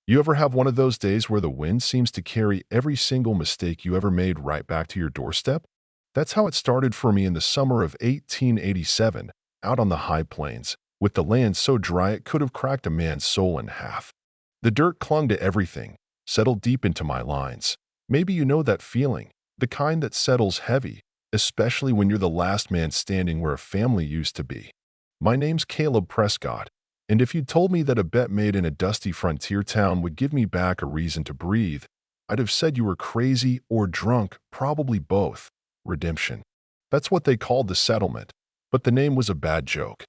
You ever have one of those days where the wind seems to carry every single mistake you ever made right back to your doorstep? That's how it started for me in the summer of 1887, out on the high plains, with the land so dry it could have cracked a man's soul in half. The dirt clung to everything, settled deep into my lines. Maybe you know that feeling, the kind that settles heavy, especially when you're the last man standing where a family used to be. My name's Caleb Prescott, and if you'd told me that a bet made in a dusty frontier town would give me back a reason to breathe, I'd have said you were crazy or drunk, probably both. Redemption. That's what they called the settlement, but the name was a bad joke.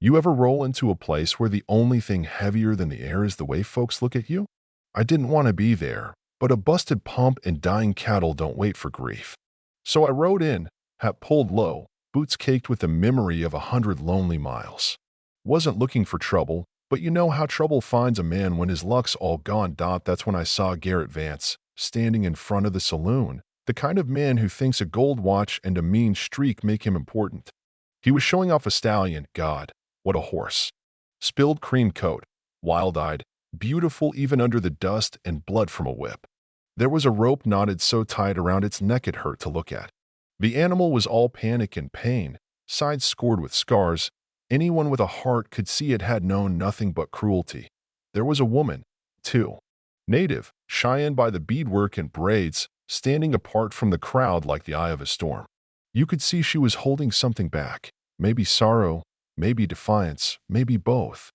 You ever roll into a place where the only thing heavier than the air is the way folks look at you? I didn't want to be there, but a busted pump and dying cattle don't wait for grief. So I rode in, hat pulled low, boots caked with the memory of 100 lonely miles. Wasn't looking for trouble, but you know how trouble finds a man when his luck's all gone. That's when I saw Garrett Vance, standing in front of the saloon, the kind of man who thinks a gold watch and a mean streak make him important. He was showing off a stallion. God, what a horse. Spilled cream coat, wild-eyed, beautiful even under the dust and blood from a whip. There was a rope knotted so tight around its neck it hurt to look at. The animal was all panic and pain, sides scored with scars. Anyone with a heart could see it had known nothing but cruelty. There was a woman, too. Native, Cheyenne by the beadwork and braids, standing apart from the crowd like the eye of a storm. You could see she was holding something back, maybe sorrow, maybe defiance, maybe both.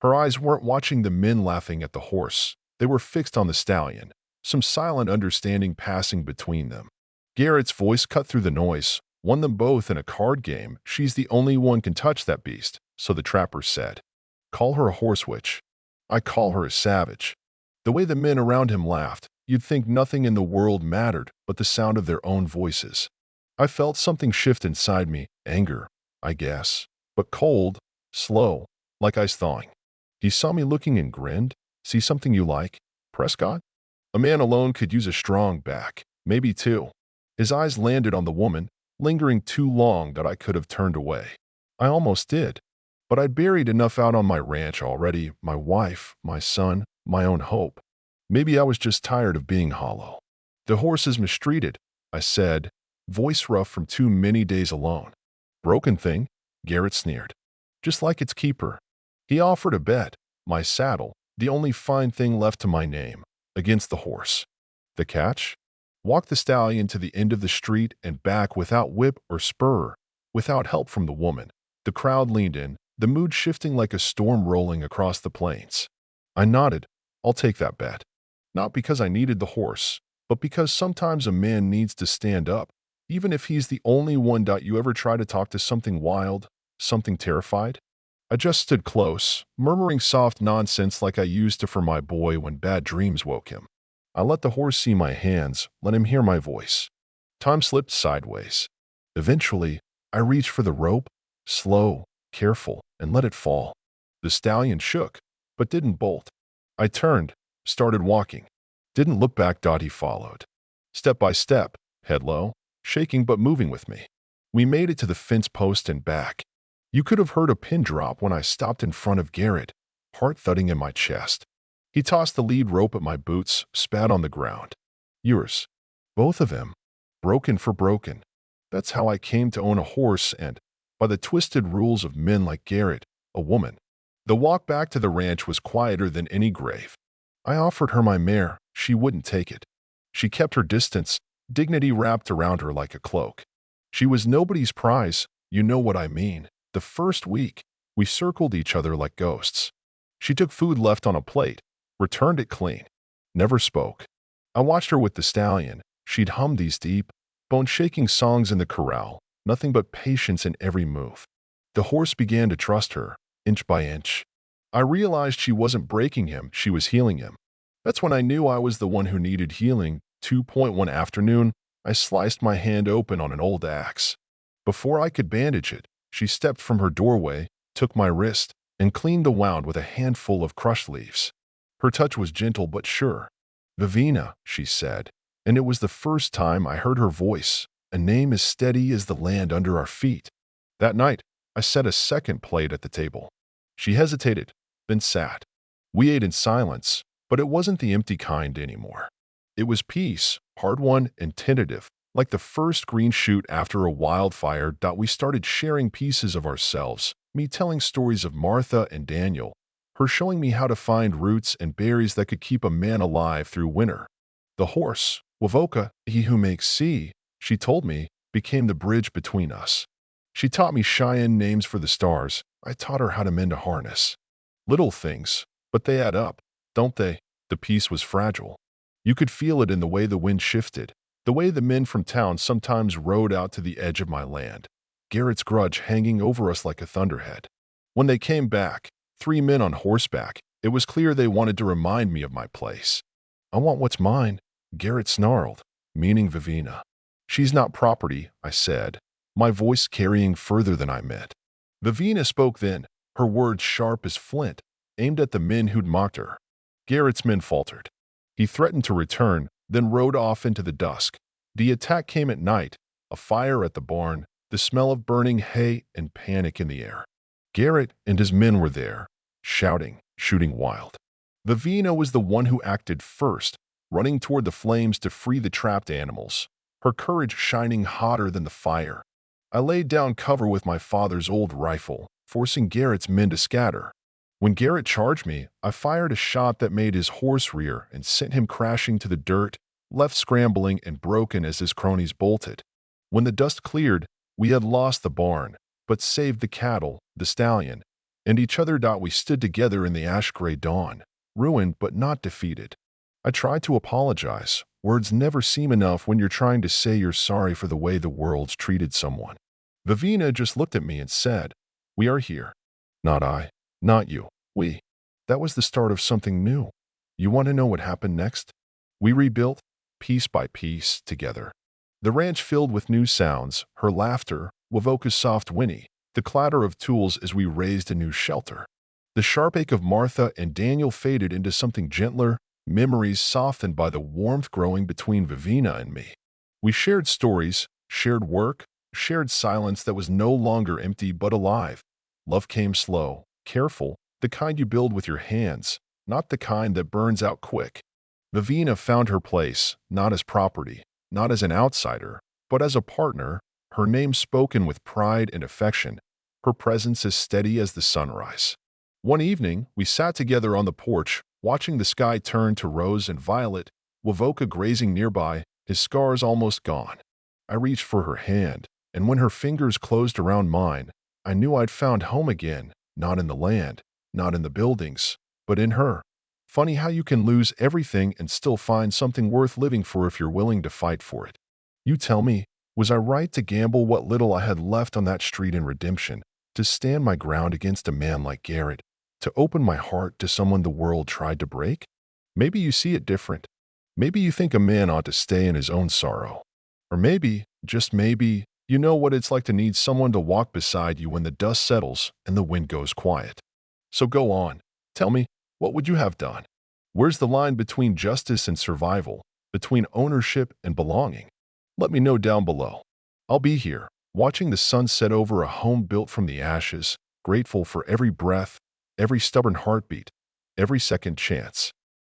Her eyes weren't watching the men laughing at the horse. They were fixed on the stallion, some silent understanding passing between them. Garrett's voice cut through the noise. Won them both in a card game. She's the only one can touch that beast, so the trapper said. Call her a horse witch. I call her a savage. The way the men around him laughed, you'd think nothing in the world mattered but the sound of their own voices. I felt something shift inside me, anger, I guess, but cold, slow, like ice thawing. He saw me looking and grinned. See something you like, Prescott? A man alone could use a strong back, maybe two. His eyes landed on the woman, lingering too long that I could have turned away. I almost did, but I'd buried enough out on my ranch already, my wife, my son, my own hope. Maybe I was just tired of being hollow. The horse is mistreated, I said, voice rough from too many days alone. Broken thing, Garrett sneered. Just like its keeper. He offered a bet, my saddle, the only fine thing left to my name, against the horse. The catch? Walk the stallion to the end of the street and back without whip or spur, without help from the woman. The crowd leaned in, the mood shifting like a storm rolling across the plains. I nodded. I'll take that bet. Not because I needed the horse, but because sometimes a man needs to stand up, even if he's the only one. You ever try to talk to something wild, something terrified? I just stood close, murmuring soft nonsense like I used to for my boy when bad dreams woke him. I let the horse see my hands, let him hear my voice. Time slipped sideways. Eventually, I reached for the rope, slow, careful, and let it fall. The stallion shook, but didn't bolt. I turned, started walking. Didn't look back. He followed. Step by step, head low, shaking but moving with me. We made it to the fence post and back. You could have heard a pin drop when I stopped in front of Garrett, heart thudding in my chest. He tossed the lead rope at my boots, spat on the ground. Yours. Both of them. Broken for broken. That's how I came to own a horse and, by the twisted rules of men like Garrett, a woman. The walk back to the ranch was quieter than any grave. I offered her my mare. She wouldn't take it. She kept her distance, dignity wrapped around her like a cloak. She was nobody's prize, you know what I mean. The first week, we circled each other like ghosts. She took food left on a plate, returned it clean, never spoke. I watched her with the stallion. She'd hum these deep, bone-shaking songs in the corral, nothing but patience in every move. The horse began to trust her, inch by inch. I realized she wasn't breaking him, she was healing him. That's when I knew I was the one who needed healing. 2.1 afternoon, I sliced my hand open on an old axe. Before I could bandage it, she stepped from her doorway, took my wrist, and cleaned the wound with a handful of crushed leaves. Her touch was gentle but sure. Vivina, she said, and it was the first time I heard her voice, a name as steady as the land under our feet. That night, I set a second plate at the table. She hesitated, then sat. We ate in silence, But it wasn't the empty kind anymore. It was peace, hard-won and tentative, like the first green shoot after a wildfire. We started sharing pieces of ourselves, me telling stories of Martha and Daniel, her showing me how to find roots and berries that could keep a man alive through winter. The horse, Wavoka, he who makes sea, she told me, became the bridge between us. She taught me Cheyenne names for the stars. I taught her how to mend a harness. Little things, but they add up, don't they? The peace was fragile. You could feel it in the way the wind shifted, the way the men from town sometimes rode out to the edge of my land, Garrett's grudge hanging over us like a thunderhead. When they came back, 3 men on horseback, it was clear they wanted to remind me of my place. I want what's mine, Garrett snarled, meaning Vivina. She's not property, I said, my voice carrying further than I meant. Vivina spoke then, her words sharp as flint, aimed at the men who'd mocked her. Garrett's men faltered. He threatened to return, then rode off into the dusk. The attack came at night, a fire at the barn, the smell of burning hay and panic in the air. Garrett and his men were there, shouting, shooting wild. Vivina was the one who acted first, running toward the flames to free the trapped animals, her courage shining hotter than the fire. I laid down cover with my father's old rifle, forcing Garrett's men to scatter. When Garrett charged me, I fired a shot that made his horse rear and sent him crashing to the dirt, left scrambling and broken as his cronies bolted. When the dust cleared, we had lost the barn, but saved the cattle, the stallion, and each other. We stood together in the ash-gray dawn, ruined but not defeated. I tried to apologize. Words never seem enough when you're trying to say you're sorry for the way the world's treated someone. Vivina just looked at me and said, "We are here." Not I, not you, we. That was the start of something new. You want to know what happened next? We rebuilt, piece by piece, together. The ranch filled with new sounds, her laughter, Wavoka's soft whinny, the clatter of tools as we raised a new shelter. The sharp ache of Martha and Daniel faded into something gentler, memories softened by the warmth growing between Vivina and me. We shared stories, shared work, shared silence that was no longer empty but alive. Love came slow, careful, the kind you build with your hands, not the kind that burns out quick. Vivina found her place, not as property, not as an outsider, but as a partner, her name spoken with pride and affection, her presence as steady as the sunrise. One evening, we sat together on the porch, watching the sky turn to rose and violet, Wavoka grazing nearby, his scars almost gone. I reached for her hand, and when her fingers closed around mine, I knew I'd found home again, not in the land, not in the buildings, but in her. Funny how you can lose everything and still find something worth living for if you're willing to fight for it. You tell me, was I right to gamble what little I had left on that street in redemption, to stand my ground against a man like Garrett, to open my heart to someone the world tried to break? Maybe you see it different. Maybe you think a man ought to stay in his own sorrow. Or maybe, just maybe, you know what it's like to need someone to walk beside you when the dust settles and the wind goes quiet. So go on. Tell me, what would you have done? Where's the line between justice and survival, between ownership and belonging? Let me know down below. I'll be here, watching the sun set over a home built from the ashes, grateful for every breath, every stubborn heartbeat, every second chance.